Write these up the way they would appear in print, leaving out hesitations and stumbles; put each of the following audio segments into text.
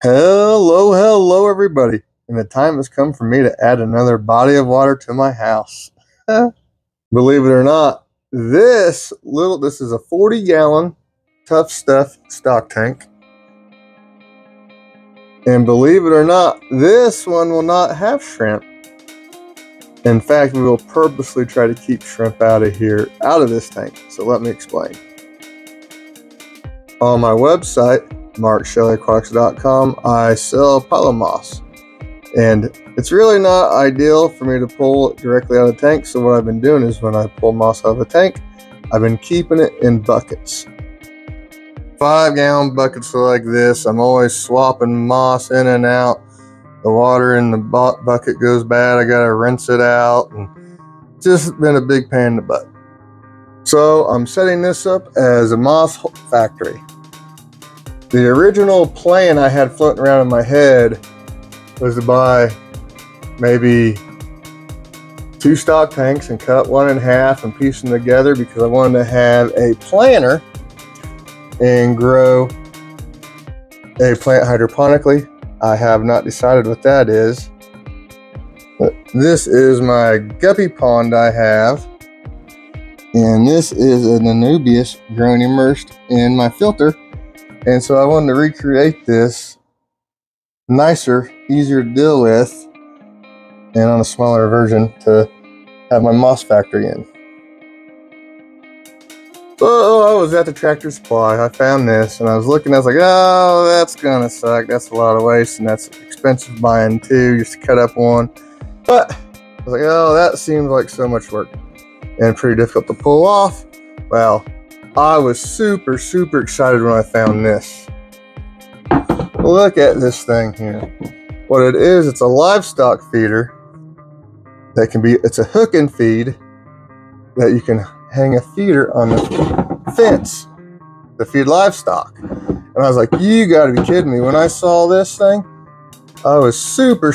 Hello, everybody. And the time has come for me to add another body of water to my house. Believe it or not, this is a 40-gallon Tough Stuff stock tank. And believe it or not, this one will not have shrimp. In fact, we will purposely try to keep shrimp out of this tank. So let me explain. On my website, markshellyaquatics.com, I sell pillow moss, and it's really not ideal for me to pull it directly out of the tank. So what I've been doing is when I pull moss out of the tank, I've been keeping it in buckets. 5-gallon buckets like this. I'm always swapping moss in and out. The water in the bucket goes bad, I gotta rinse it out, and it's just been a big pain in the butt. So I'm setting this up as a moss factory. The original plan I had floating around in my head was to buy maybe 2 stock tanks and cut one in half and piece them together, because I wanted to have a planter and grow a plant hydroponically. I have not decided what that is. But this is my guppy pond I have, and this is an Anubias growing immersed in my filter. And so I wanted to recreate this nicer, easier to deal with, and on a smaller version to have my moss factory in. So I was at the Tractor Supply, I found this, and I was looking, I was like, oh, that's gonna suck, that's a lot of waste, and that's expensive buying 2 just to cut up one. But I was like, oh, that seems like so much work and pretty difficult to pull off. Well, I was super excited when I found this. Look at this thing here. What it is, it's a livestock feeder that it's a hook and feed that you can hang a feeder on the fence to feed livestock. And I was like, you gotta be kidding me. When I saw this thing, I was super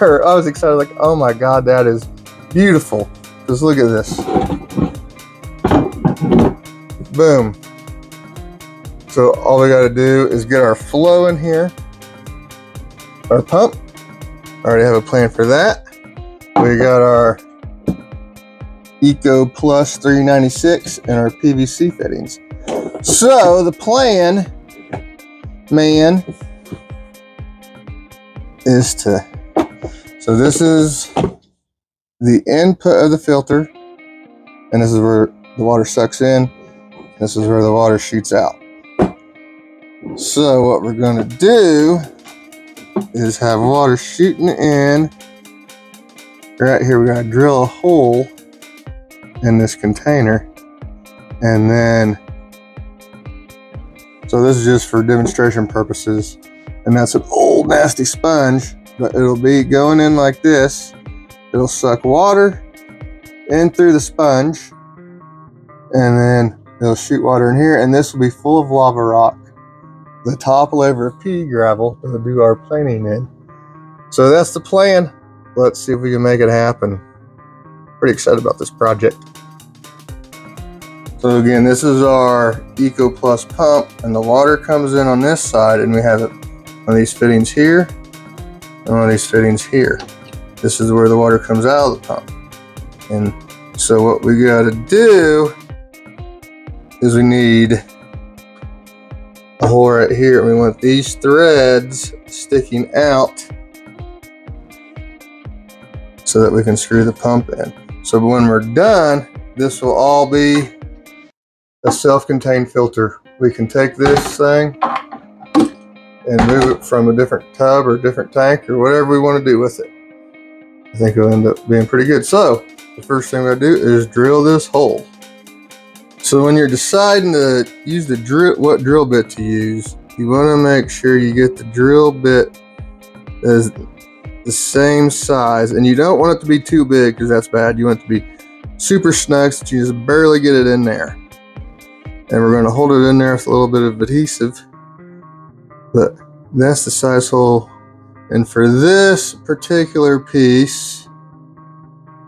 I was excited, like, oh my God, that is beautiful. Just look at this. Boom. So all we got to do is get our flow in here. Our pump. I already have a plan for that. We got our Eco Plus 396 and our PVC fittings. So the plan, man, is to, so this is the input of the filter, and this is where the water sucks in. This is where the water shoots out. So what we're going to do is have water shooting in. Right here, we're going to drill a hole in this container. And then, so this is just for demonstration purposes. And that's an old nasty sponge, but it'll be going in like this. It'll suck water in through the sponge, and then it'll shoot water in here, and this will be full of lava rock. The top will over pea gravel to do our planing in. So that's the plan. Let's see if we can make it happen. Pretty excited about this project. So again, this is our Eco Plus pump, and the water comes in on this side, and we have one of these fittings here and one of these fittings here. This is where the water comes out of the pump. And so what we got to do is we need a hole right here. We want these threads sticking out so that we can screw the pump in. So when we're done, this will all be a self-contained filter. We can take this thing and move it from a different tub or a different tank or whatever we want to do with it. I think it'll end up being pretty good. So the first thing I do is drill this hole. So when you're deciding to use what drill bit to use, you want to make sure you get the drill bit as the same size, and you don't want it to be too big because that's bad. You want it to be super snug so you just barely get it in there. And we're going to hold it in there with a little bit of adhesive, but that's the size hole. And for this particular piece,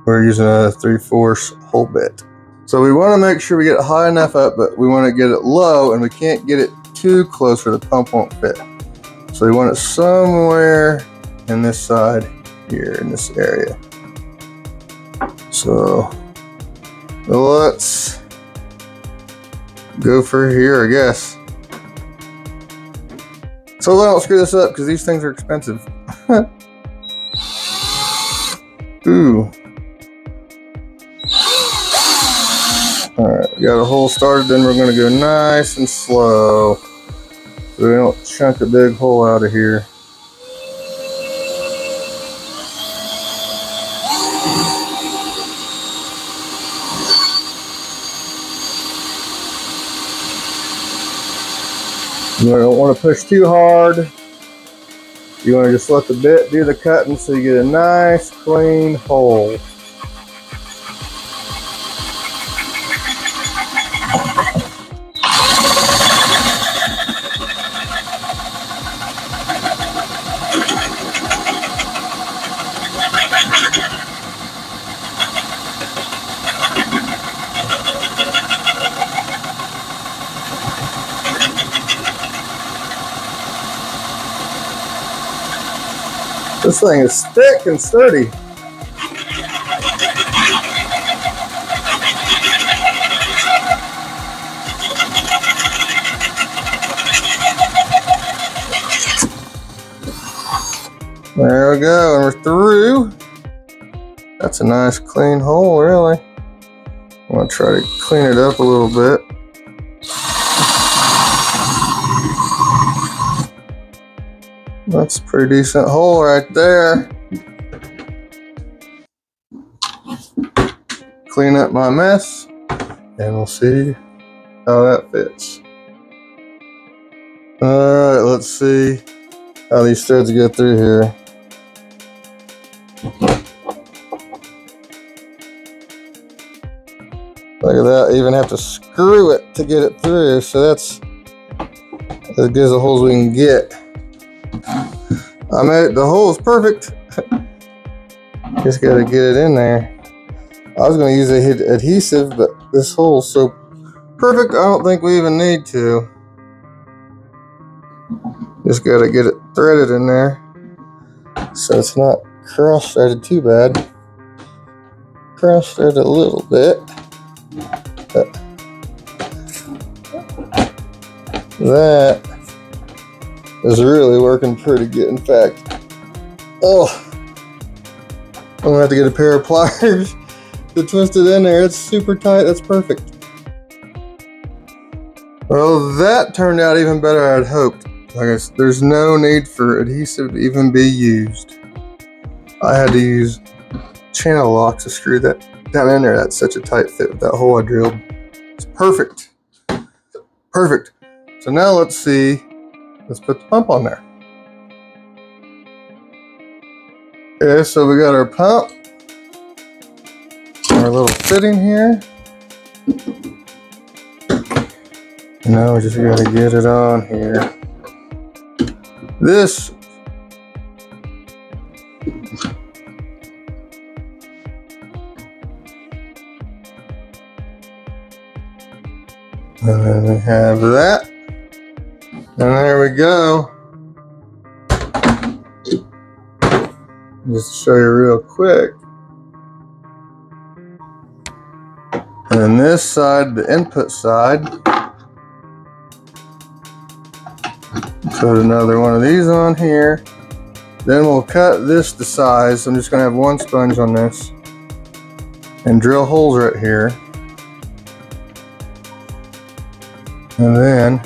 we're using a 3/4 hole bit. So we want to make sure we get it high enough up, but we want to get it low, and we can't get it too close or the pump won't fit. So you want it somewhere in this side here, in this area. So let's go for here, I guess. So I don't screw this up because these things are expensive. Ooh. Alright, we got a hole started, then we're going to go nice and slow so we don't chunk a big hole out of here. You don't want to push too hard. You want to just let the bit do the cutting so you get a nice clean hole. This thing is thick and sturdy. There we go, and we're through. That's a nice clean hole, really. I'm gonna try to clean it up a little bit. That's a pretty decent hole right there. Clean up my mess, and we'll see how that fits. Alright, let's see how these threads get through here. Look at that, I even have to screw it to get it through, so that's as good as the holes we can get. I made it, the hole is perfect. Just gotta get it in there. I was gonna use adhesive, but this hole's so perfect, I don't think we even need to. Just gotta get it threaded in there so it's not cross-threaded too bad. Cross-threaded a little bit. But that is really working pretty good. In fact, I'm gonna have to get a pair of pliers to twist it in there. It's super tight. That's perfect. Well, that turned out even better than I'd hoped. Like I said, there's no need for adhesive to even be used. I had to use channel locks to screw that down in there. That's such a tight fit with that hole I drilled. It's perfect. Perfect. So now let's see. Let's put the pump on there. Okay, so we got our pump. Our little fitting here. Now we just gotta get it on here. This and then we have that. And there we go. Just to show you real quick. And then this side, the input side, put another one of these on here. Then we'll cut this to size. I'm just going to have one sponge on this and drill holes right here. And then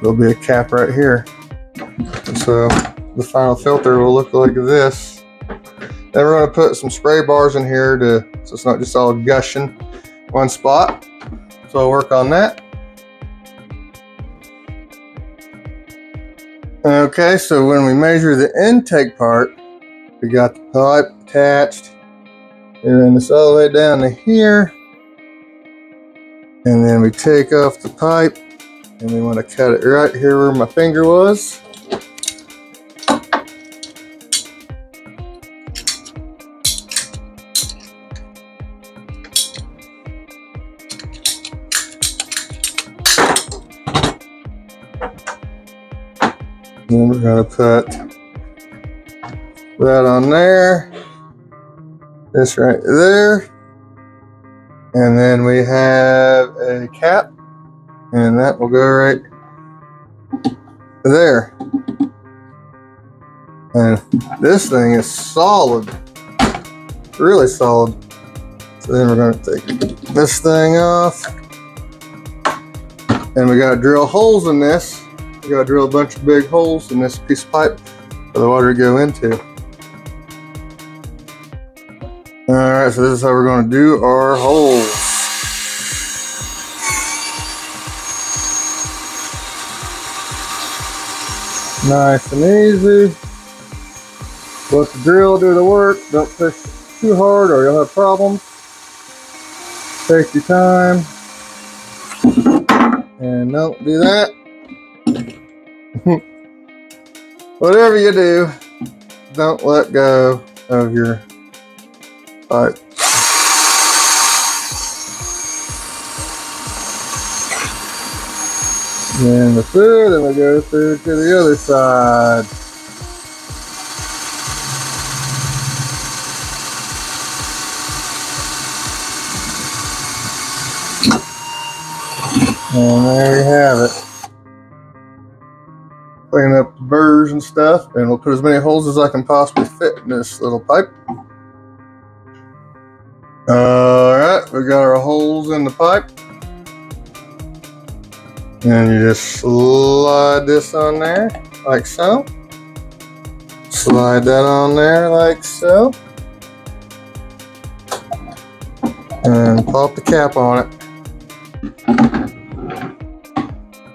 there'll be a cap right here. So the final filter will look like this. Then we're going to put some spray bars in here so it's not just all gushing one spot. So I'll work on that. Okay, so when we measure the intake part, we got the pipe attached. We run this all the way down to here. And then we take off the pipe and we want to cut it right here where my finger was. Then we're going to put that on there. This right there. And then we have a cap. And that will go right there. And this thing is solid. Really solid. So then we're going to take this thing off. And we got to drill holes in this. We got to drill a bunch of big holes in this piece of pipe for the water to go into. Alright, so this is how we're going to do our holes. Nice and easy. Let the drill do the work. Don't push too hard or you'll have problems. Take your time. And don't do that. Whatever you do, don't let go of your pipe. And the through, then we go through to the other side. And there you have it. Clean up the burrs and stuff, and we'll put as many holes as I can possibly fit in this little pipe. Alright, we got our holes in the pipe. And you just slide this on there, like so. Slide that on there, like so. And pop the cap on it.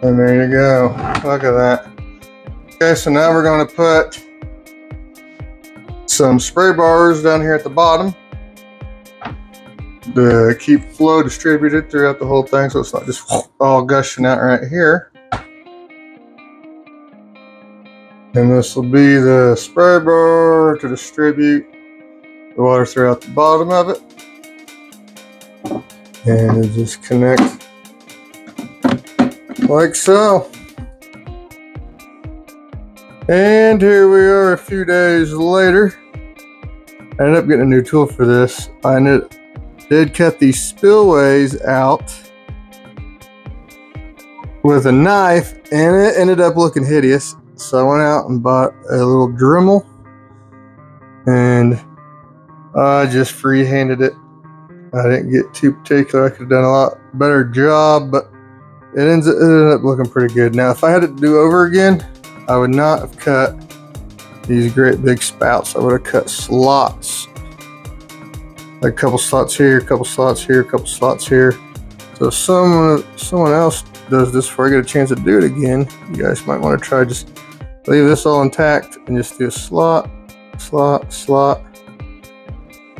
And there you go. Look at that. Okay, so now we're going to put some spray bars down here at the bottom to keep flow distributed throughout the whole thing, so it's not just all gushing out right here. And this will be the spray bar to distribute the water throughout the bottom of it. And you just connect like so. And here we are a few days later. I ended up getting a new tool for this. I did cut these spillways out with a knife, and it ended up looking hideous. So I went out and bought a little Dremel, and I just free-handed it. I didn't get too particular. I could have done a lot better job, but it ended up looking pretty good. Now, if I had it to do over again, I would not have cut these great big spouts. I would have cut slots. Like a couple slots here, a couple slots here, a couple slots here. So if someone else does this before I get a chance to do it again, you guys might want to try just leave this all intact and just do a slot, slot, slot.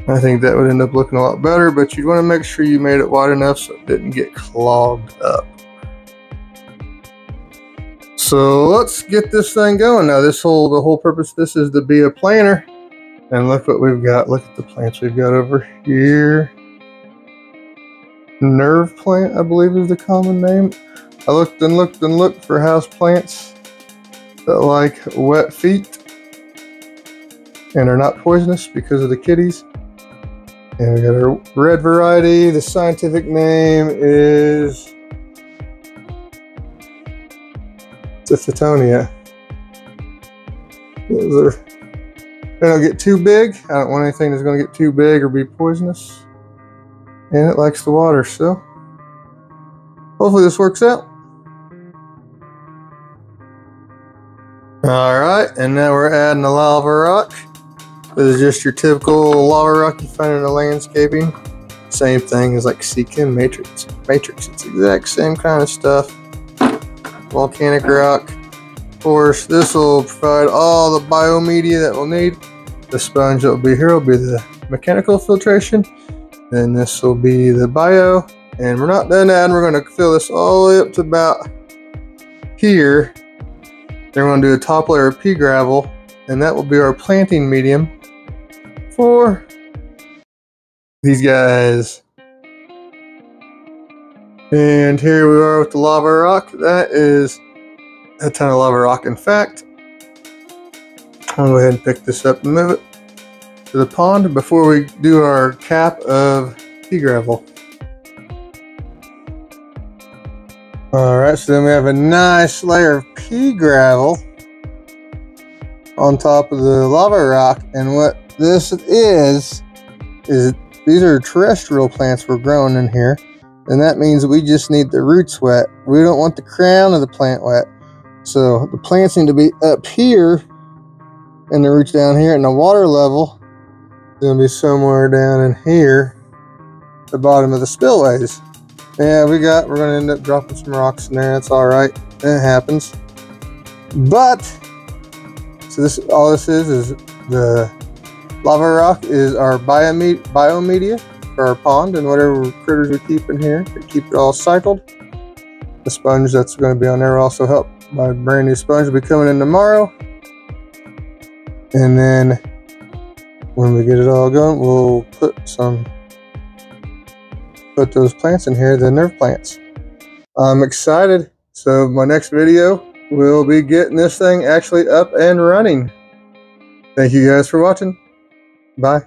I think that would end up looking a lot better, but you'd want to make sure you made it wide enough so it didn't get clogged up. So let's get this thing going. Now the whole purpose of this is to be a planter. And look what we've got. Look at the plants we've got over here. Nerve plant, I believe is the common name. I looked and looked and looked for house plants that like wet feet and are not poisonous because of the kitties. And we got a red variety. The scientific name is Tiffotonia. They don't get too big. I don't want anything that's going to get too big or be poisonous. And it likes the water, so hopefully this works out. Alright, and now we're adding the lava rock. This is just your typical lava rock you find in the landscaping. Same thing as like Seachem Matrix. It's the exact same kind of stuff. Volcanic rock. Of course, this will provide all the biomedia that we'll need. The sponge that will be here will be the mechanical filtration. Then this will be the bio. And we're not done adding. We're going to fill this all the way up to about here. Then we're going to do a top layer of pea gravel. And that will be our planting medium for these guys. And here we are with the lava rock. That is a ton of lava rock. In fact, I'll go ahead and pick this up and move it to the pond before we do our cap of pea gravel. Alright, so then we have a nice layer of pea gravel on top of the lava rock, and what this is these are terrestrial plants we're growing in here, and that means we just need the roots wet. We don't want the crown of the plant wet. So the plants need to be up here and the roots down here, and the water level is going to be somewhere down in here, the bottom of the spillways. Yeah, we're going to end up dropping some rocks in there. That's all right. It happens. But so all this is the lava rock is our biomedia for our pond and whatever critters we keep in here to keep it all cycled. The sponge that's going to be on there will also help. My brand new sponge will be coming in tomorrow. And then when we get it all going, we'll put those plants in here, the nerve plants. I'm excited. So my next video will be getting this thing actually up and running. Thank you guys for watching. Bye.